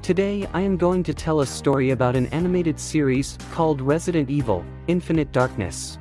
Today I am going to tell a story about an animated series called Resident Evil: Infinite Darkness.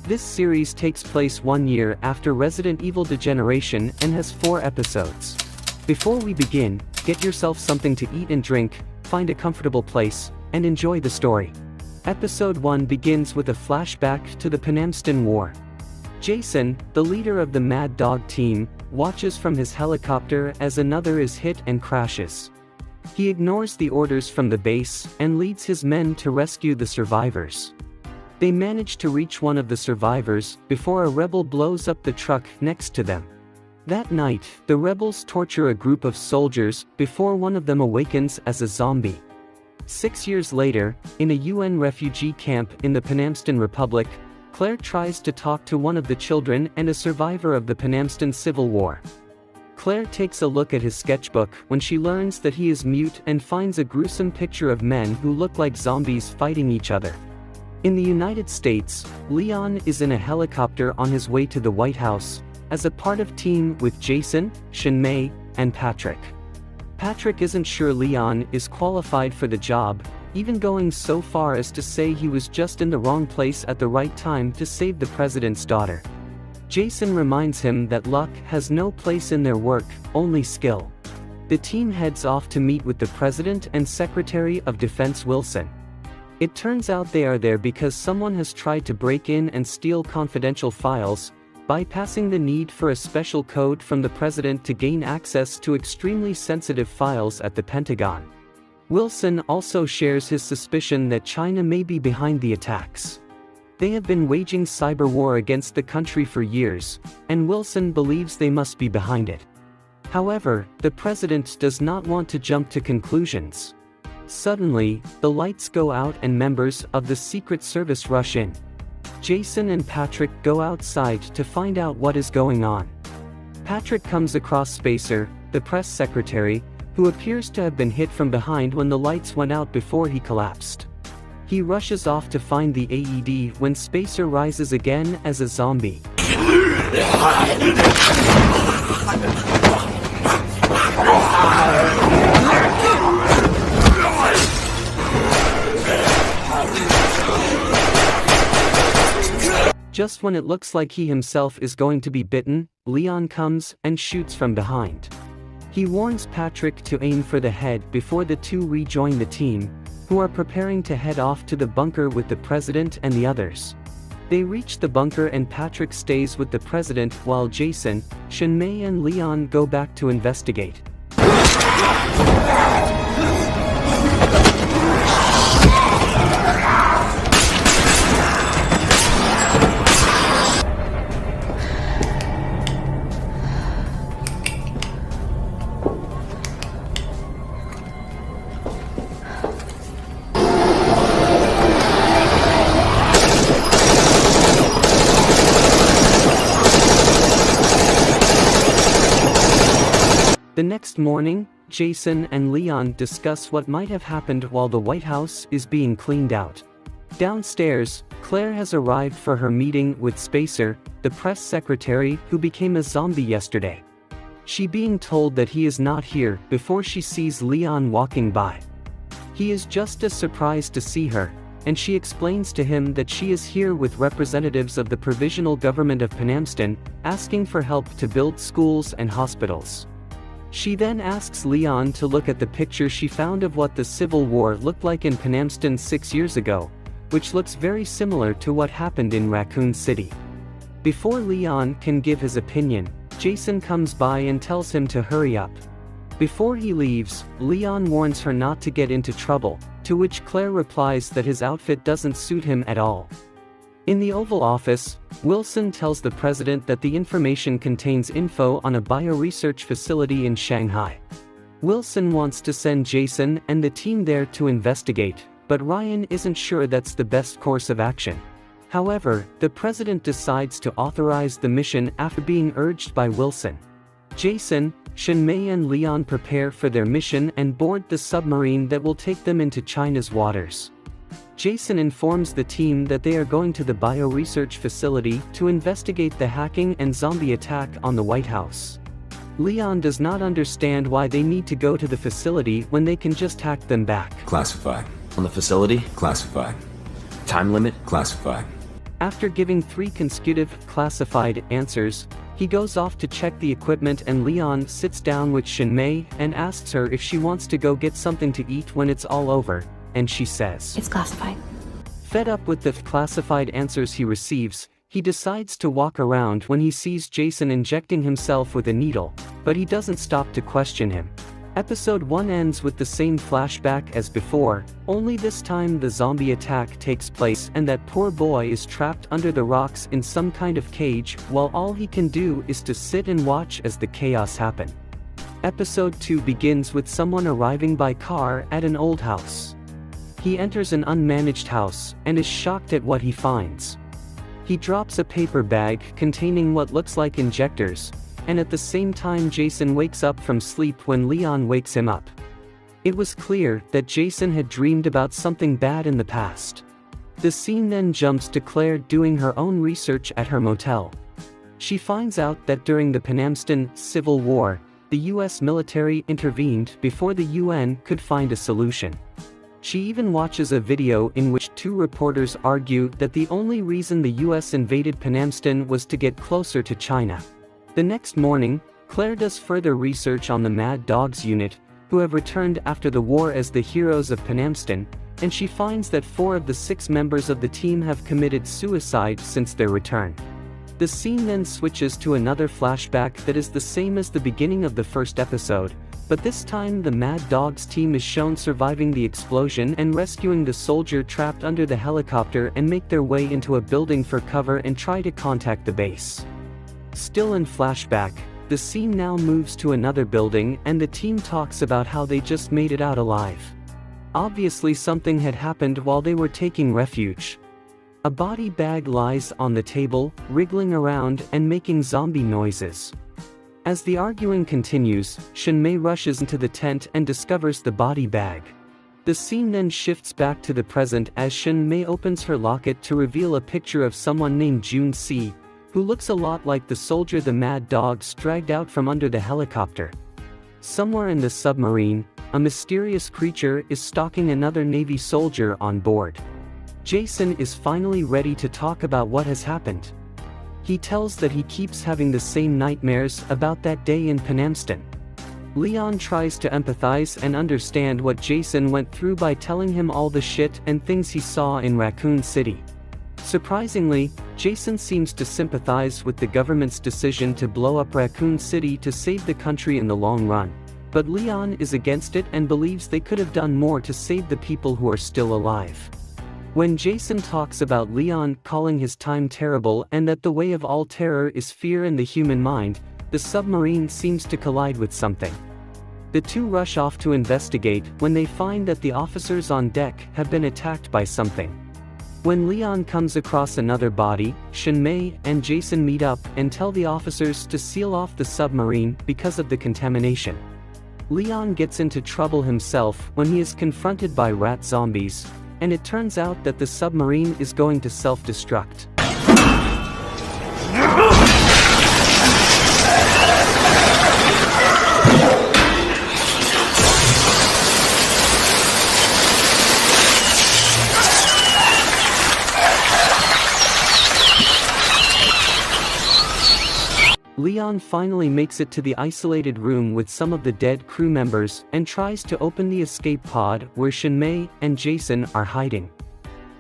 This series takes place 1 year after Resident Evil Degeneration and has 4 episodes. Before we begin, get yourself something to eat and drink, find a comfortable place, and enjoy the story. Episode 1 begins with a flashback to the Penamstan War. Jason, the leader of the Mad Dog team, watches from his helicopter as another is hit and crashes. He ignores the orders from the base and leads his men to rescue the survivors. They manage to reach one of the survivors before a rebel blows up the truck next to them. That night, the rebels torture a group of soldiers before one of them awakens as a zombie. 6 years later, in a UN refugee camp in the Penamstan Republic, Claire tries to talk to one of the children and a survivor of the Penamstan Civil War. Claire takes a look at his sketchbook when she learns that he is mute and finds a gruesome picture of men who look like zombies fighting each other. In the United States, Leon is in a helicopter on his way to the White House, as a part of team with Jason, Shinmei, and Patrick. Patrick isn't sure Leon is qualified for the job, even going so far as to say he was just in the wrong place at the right time to save the president's daughter. Jason reminds him that luck has no place in their work, only skill. The team heads off to meet with the President and Secretary of Defense Wilson. It turns out they are there because someone has tried to break in and steal confidential files, bypassing the need for a special code from the president to gain access to extremely sensitive files at the Pentagon. Wilson also shares his suspicion that China may be behind the attacks. They have been waging cyber war against the country for years, and Wilson believes they must be behind it. However, the president does not want to jump to conclusions. Suddenly, the lights go out and members of the Secret Service rush in. Jason and Patrick go outside to find out what is going on. Patrick comes across Spacer, the press secretary, who appears to have been hit from behind when the lights went out before he collapsed. He rushes off to find the AED when Spacer rises again as a zombie. Just when it looks like he himself is going to be bitten, Leon comes and shoots from behind. He warns Patrick to aim for the head before the two rejoin the team, who are preparing to head off to the bunker with the president and the others. They reach the bunker and Patrick stays with the president while Jason, Shinmei and Leon go back to investigate. The next morning, Jason and Leon discuss what might have happened while the White House is being cleaned out. Downstairs, Claire has arrived for her meeting with Spacer, the press secretary who became a zombie yesterday. She being told that he is not here before she sees Leon walking by. He is just as surprised to see her, and she explains to him that she is here with representatives of the Provisional Government of Penamstan, asking for help to build schools and hospitals. She then asks Leon to look at the picture she found of what the Civil War looked like in Penamstan 6 years ago, which looks very similar to what happened in Raccoon City. Before Leon can give his opinion, Jason comes by and tells him to hurry up. Before he leaves, Leon warns her not to get into trouble, to which Claire replies that his outfit doesn't suit him at all. In the Oval Office, Wilson tells the president that the information contains info on a bioresearch facility in Shanghai. Wilson wants to send Jason and the team there to investigate, but Ryan isn't sure that's the best course of action. However, the president decides to authorize the mission after being urged by Wilson. Jason, Shen-mei and Leon prepare for their mission and board the submarine that will take them into China's waters. Jason informs the team that they are going to the bioresearch facility to investigate the hacking and zombie attack on the White House. Leon does not understand why they need to go to the facility when they can just hack them back. Classified. On the facility? Classified. Time limit? Classified. After giving 3 consecutive classified answers, he goes off to check the equipment and Leon sits down with Shen-mei and asks her if she wants to go get something to eat when it's all over, and she says, "It's classified." Fed up with the classified answers he receives, he decides to walk around when he sees Jason injecting himself with a needle, but he doesn't stop to question him. Episode 1 ends with the same flashback as before, only this time the zombie attack takes place and that poor boy is trapped under the rocks in some kind of cage, while all he can do is to sit and watch as the chaos happen. Episode 2 begins with someone arriving by car at an old house. He enters an unmanaged house and is shocked at what he finds. He drops a paper bag containing what looks like injectors, and at the same time Jason wakes up from sleep when Leon wakes him up. It was clear that Jason had dreamed about something bad in the past. The scene then jumps to Claire doing her own research at her motel. She finds out that during the Penamstan Civil War, the US military intervened before the UN could find a solution. She even watches a video in which 2 reporters argue that the only reason the US invaded Penamstan was to get closer to China. The next morning, Claire does further research on the Mad Dogs unit, who have returned after the war as the heroes of Penamstan, and she finds that 4 of the 6 members of the team have committed suicide since their return. The scene then switches to another flashback that is the same as the beginning of the first episode, but this time the Mad Dogs team is shown surviving the explosion and rescuing the soldier trapped under the helicopter and make their way into a building for cover and try to contact the base. Still in flashback, the scene now moves to another building and the team talks about how they just made it out alive. Obviously something had happened while they were taking refuge. A body bag lies on the table, wriggling around and making zombie noises. As the arguing continues, Shen-mei rushes into the tent and discovers the body bag. The scene then shifts back to the present as Shen-mei opens her locket to reveal a picture of someone named Jun Si, who looks a lot like the soldier the Mad Dogs dragged out from under the helicopter. Somewhere in the submarine, a mysterious creature is stalking another Navy soldier on board. Jason is finally ready to talk about what has happened. He tells that he keeps having the same nightmares about that day in Penamstan. Leon tries to empathize and understand what Jason went through by telling him all the shit and things he saw in Raccoon City. Surprisingly, Jason seems to sympathize with the government's decision to blow up Raccoon City to save the country in the long run, but Leon is against it and believes they could have done more to save the people who are still alive. When Jason talks about Leon calling his time terrible and that the way of all terror is fear in the human mind, the submarine seems to collide with something. The 2 rush off to investigate when they find that the officers on deck have been attacked by something. When Leon comes across another body, Shen-mei and Jason meet up and tell the officers to seal off the submarine because of the contamination. Leon gets into trouble himself when he is confronted by rat zombies, and it turns out that the submarine is going to self-destruct. Leon finally makes it to the isolated room with some of the dead crew members and tries to open the escape pod where Shen-mei and Jason are hiding.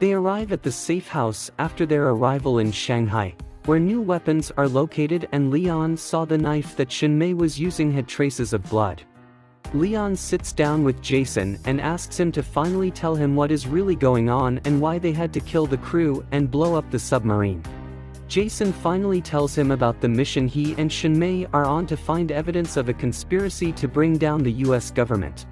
They arrive at the safe house after their arrival in Shanghai, where new weapons are located, and Leon saw the knife that Shen-mei was using had traces of blood. Leon sits down with Jason and asks him to finally tell him what is really going on and why they had to kill the crew and blow up the submarine. Jason finally tells him about the mission he and Shinmei are on to find evidence of a conspiracy to bring down the US government.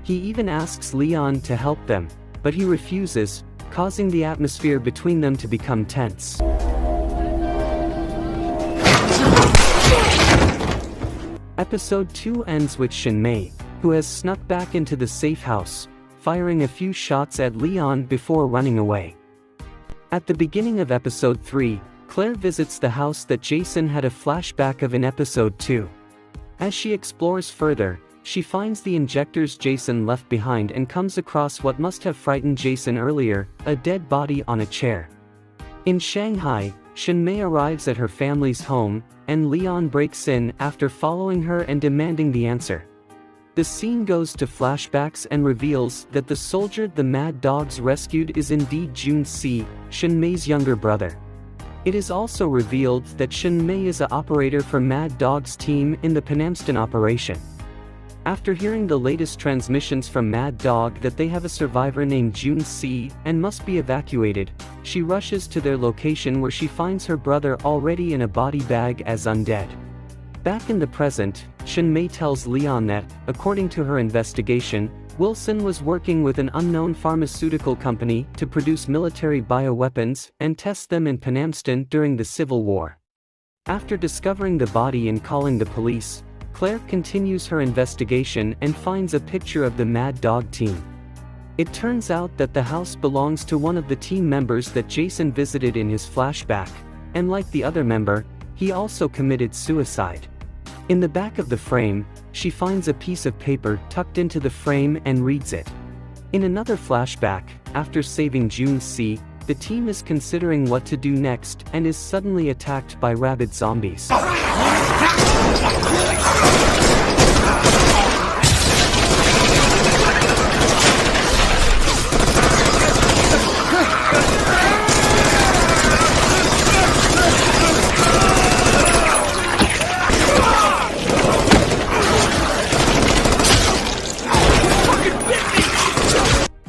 He even asks Leon to help them, but he refuses, causing the atmosphere between them to become tense. Episode 2 ends with Shinmei, who has snuck back into the safe house, firing a few shots at Leon before running away. At the beginning of episode 3, Claire visits the house that Jason had a flashback of in episode 2. As she explores further, she finds the injectors Jason left behind and comes across what must have frightened Jason earlier, a dead body on a chair. In Shanghai, Shinmei arrives at her family's home, and Leon breaks in after following her and demanding the answer. The scene goes to flashbacks and reveals that the soldier the Mad Dogs rescued is indeed Jun-Si, Shinmei's younger brother. It is also revealed that Shinmei is an operator for Mad Dog's team in the Penamstan operation. After hearing the latest transmissions from Mad Dog that they have a survivor named Jun-Si and must be evacuated, she rushes to their location where she finds her brother already in a body bag as undead. Back in the present, Shinmei tells Leon that, according to her investigation, Wilson was working with an unknown pharmaceutical company to produce military bioweapons and test them in Penamstan during the Civil War. After discovering the body and calling the police, Claire continues her investigation and finds a picture of the Mad Dog team. It turns out that the house belongs to one of the team members that Jason visited in his flashback, and like the other member, he also committed suicide. In the back of the frame, she finds a piece of paper tucked into the frame and reads it. In another flashback, after saving Jun-Si, the team is considering what to do next and is suddenly attacked by rabid zombies.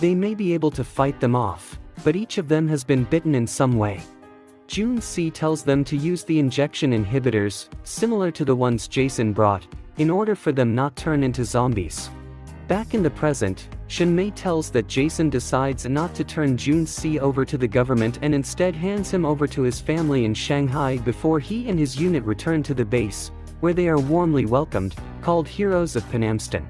They may be able to fight them off, but each of them has been bitten in some way. Jun-Si tells them to use the injection inhibitors, similar to the ones Jason brought, in order for them not turn into zombies. Back in the present, Shinmei tells that Jason decides not to turn Jun-Si over to the government and instead hands him over to his family in Shanghai before he and his unit return to the base, where they are warmly welcomed, called Heroes of Penamstan.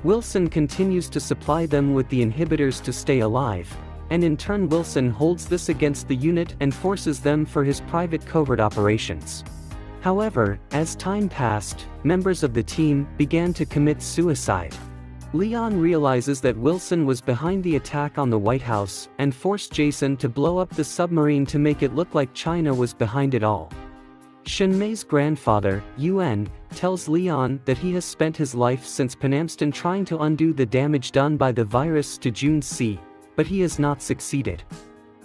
Wilson continues to supply them with the inhibitors to stay alive, and in turn Wilson holds this against the unit and forces them for his private covert operations. However, as time passed, members of the team began to commit suicide. Leon realizes that Wilson was behind the attack on the White House and forced Jason to blow up the submarine to make it look like China was behind it all. Shinmei's grandfather, Yuan, tells Leon that he has spent his life since Penamstan trying to undo the damage done by the virus to Jun-Si, but he has not succeeded.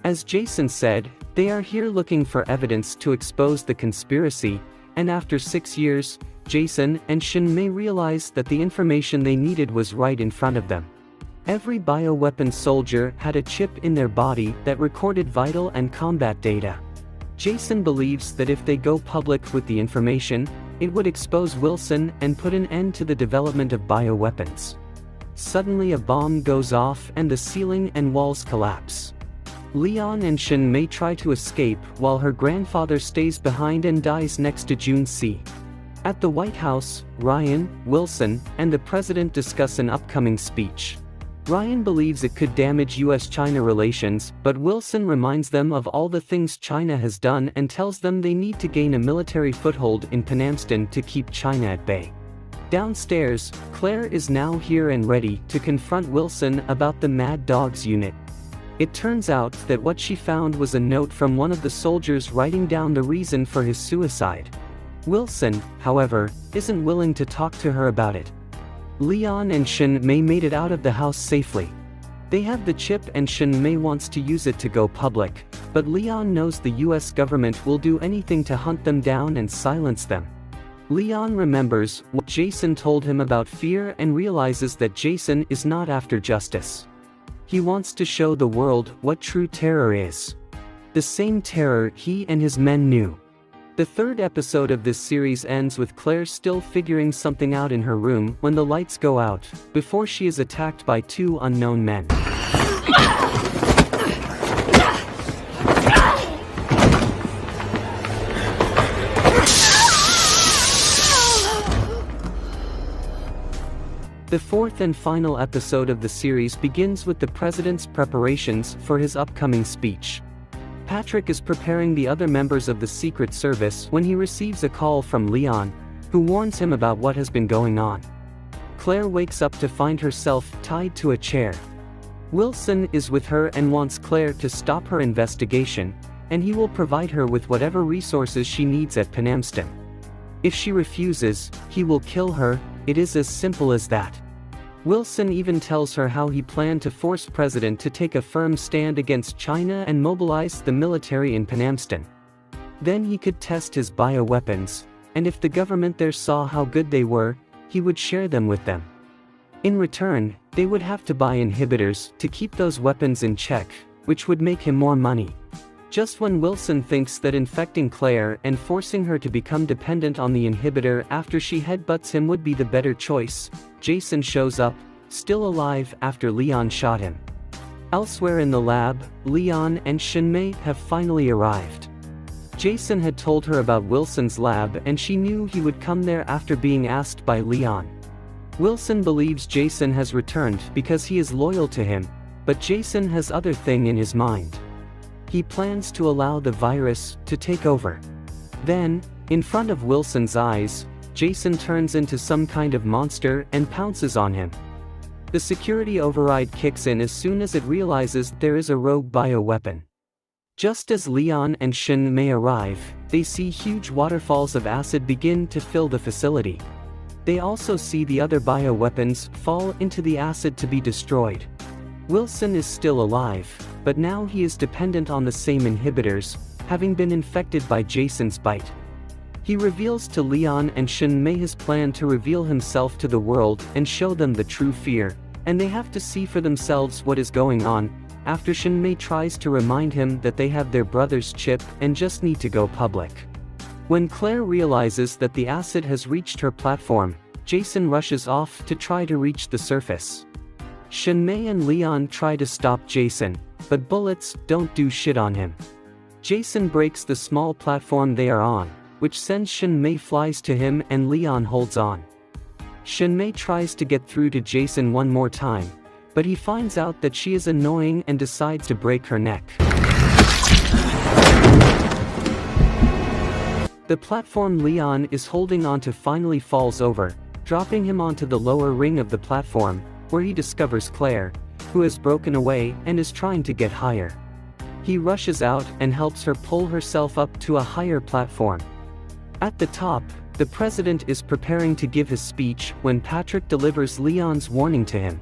As Jason said, they are here looking for evidence to expose the conspiracy, and after 6 years, Jason and Shinmei realized that the information they needed was right in front of them. Every bioweapon soldier had a chip in their body that recorded vital and combat data. Jason believes that if they go public with the information, it would expose Wilson and put an end to the development of bioweapons. Suddenly a bomb goes off and the ceiling and walls collapse. Leon and Shinmei try to escape while her grandfather stays behind and dies next to Jun-Si. At the White House, Ryan, Wilson, and the president discuss an upcoming speech. Ryan believes it could damage US-China relations, but Wilson reminds them of all the things China has done and tells them they need to gain a military foothold in Penamstan to keep China at bay. Downstairs, Claire is now here and ready to confront Wilson about the Mad Dogs unit. It turns out that what she found was a note from one of the soldiers writing down the reason for his suicide. Wilson, however, isn't willing to talk to her about it. Leon and Shinmei made it out of the house safely. They have the chip and Shinmei wants to use it to go public, but Leon knows the US government will do anything to hunt them down and silence them. Leon remembers what Jason told him about fear and realizes that Jason is not after justice. He wants to show the world what true terror is. The same terror he and his men knew. The third episode of this series ends with Claire still figuring something out in her room when the lights go out, before she is attacked by two unknown men. The fourth and final episode of the series begins with the president's preparations for his upcoming speech. Patrick is preparing the other members of the Secret Service when he receives a call from Leon, who warns him about what has been going on. Claire wakes up to find herself tied to a chair. Wilson is with her and wants Claire to stop her investigation, and he will provide her with whatever resources she needs at Penamstan. If she refuses, he will kill her. It is as simple as that. Wilson even tells her how he planned to force the president to take a firm stand against China and mobilize the military in Penamstan. Then he could test his bioweapons, and if the government there saw how good they were, he would share them with them. In return, they would have to buy inhibitors to keep those weapons in check, which would make him more money. Just when Wilson thinks that infecting Claire and forcing her to become dependent on the inhibitor after she headbutts him would be the better choice, Jason shows up, still alive after Leon shot him. Elsewhere in the lab, Leon and Shinmei have finally arrived. Jason had told her about Wilson's lab and she knew he would come there after being asked by Leon. Wilson believes Jason has returned because he is loyal to him, but Jason has other thing in his mind. He plans to allow the virus to take over. Then, in front of Wilson's eyes, Jason turns into some kind of monster and pounces on him. The security override kicks in as soon as it realizes there is a rogue bioweapon. Just as Leon and Shinmei arrive, they see huge waterfalls of acid begin to fill the facility. They also see the other bioweapons fall into the acid to be destroyed. Wilson is still alive, but now he is dependent on the same inhibitors, having been infected by Jason's bite. He reveals to Leon and Shinmei his plan to reveal himself to the world and show them the true fear, and they have to see for themselves what is going on, after Shinmei tries to remind him that they have their brother's chip and just need to go public. When Claire realizes that the acid has reached her platform, Jason rushes off to try to reach the surface. Shinmei and Leon try to stop Jason, but bullets don't do shit on him. Jason breaks the small platform they are on, which sends Shinmei flies to him and Leon holds on. Shinmei tries to get through to Jason one more time, but he finds out that she is annoying and decides to break her neck. The platform Leon is holding onto finally falls over, dropping him onto the lower ring of the platform, where he discovers Claire, who has broken away and is trying to get higher. He rushes out and helps her pull herself up to a higher platform. At the top, the president is preparing to give his speech when Patrick delivers Leon's warning to him.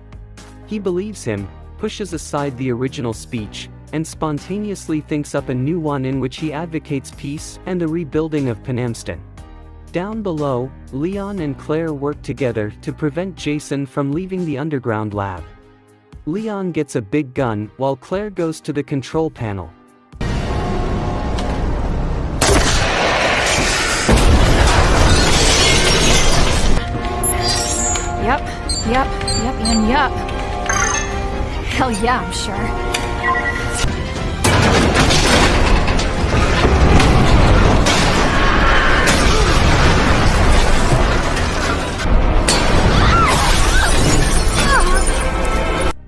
He believes him, pushes aside the original speech, and spontaneously thinks up a new one in which he advocates peace and the rebuilding of Penamstan. Down below, Leon and Claire work together to prevent Jason from leaving the underground lab. Leon gets a big gun while Claire goes to the control panel. Yep, and yep. Hell yeah, I'm sure.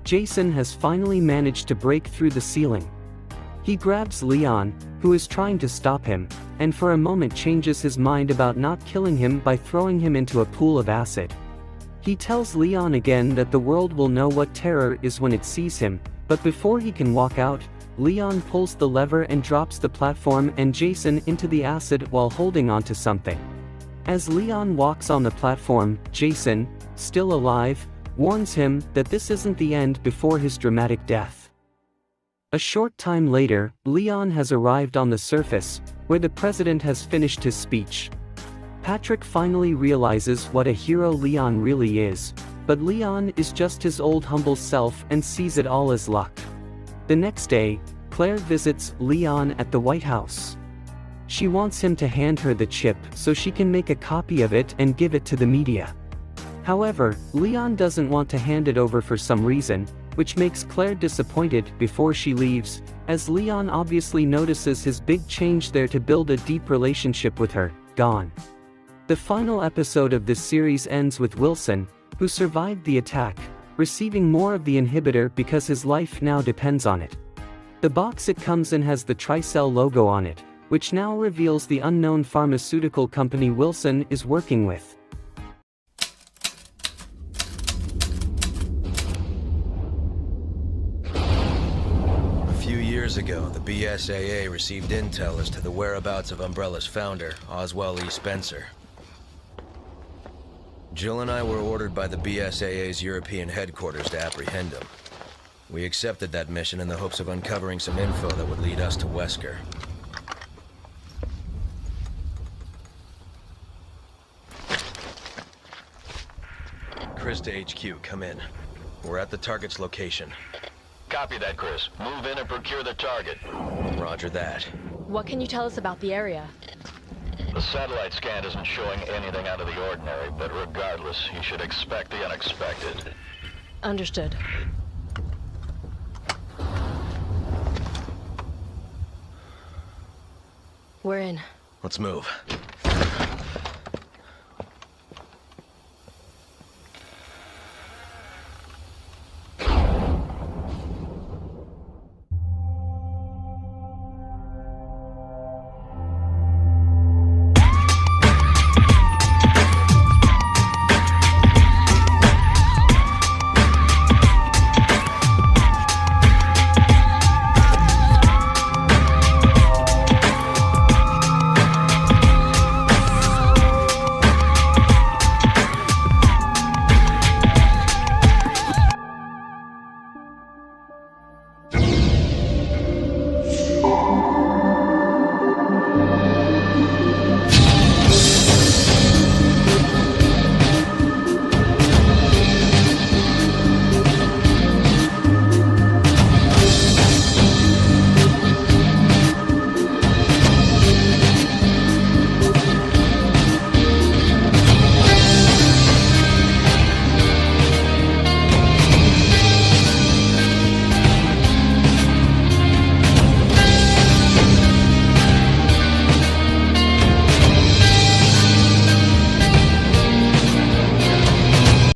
Jason has finally managed to break through the ceiling. He grabs Leon, who is trying to stop him, and for a moment changes his mind about not killing him by throwing him into a pool of acid. He tells Leon again that the world will know what terror is when it sees him, but before he can walk out, Leon pulls the lever and drops the platform and Jason into the acid while holding onto something. As Leon walks on the platform, Jason, still alive, warns him that this isn't the end before his dramatic death. A short time later, Leon has arrived on the surface, where the president has finished his speech. Patrick finally realizes what a hero Leon really is, but Leon is just his old humble self and sees it all as luck. The next day, Claire visits Leon at the White House. She wants him to hand her the chip so she can make a copy of it and give it to the media. However, Leon doesn't want to hand it over for some reason, which makes Claire disappointed before she leaves, as Leon obviously notices his big change there to build a deep relationship with her, gone. The final episode of this series ends with Wilson, who survived the attack, receiving more of the inhibitor because his life now depends on it. The box it comes in has the Tricell logo on it, which now reveals the unknown pharmaceutical company Wilson is working with. A few years ago, the BSAA received intel as to the whereabouts of Umbrella's founder, Oswell E. Spencer. Jill and I were ordered by the BSAA's European headquarters to apprehend him. We accepted that mission in the hopes of uncovering some info that would lead us to Wesker. Chris to HQ, come in. We're at the target's location. Copy that, Chris. Move in and procure the target. Roger that. What can you tell us about the area? The satellite scan isn't showing anything out of the ordinary, but regardless, you should expect the unexpected. Understood. We're in. Let's move.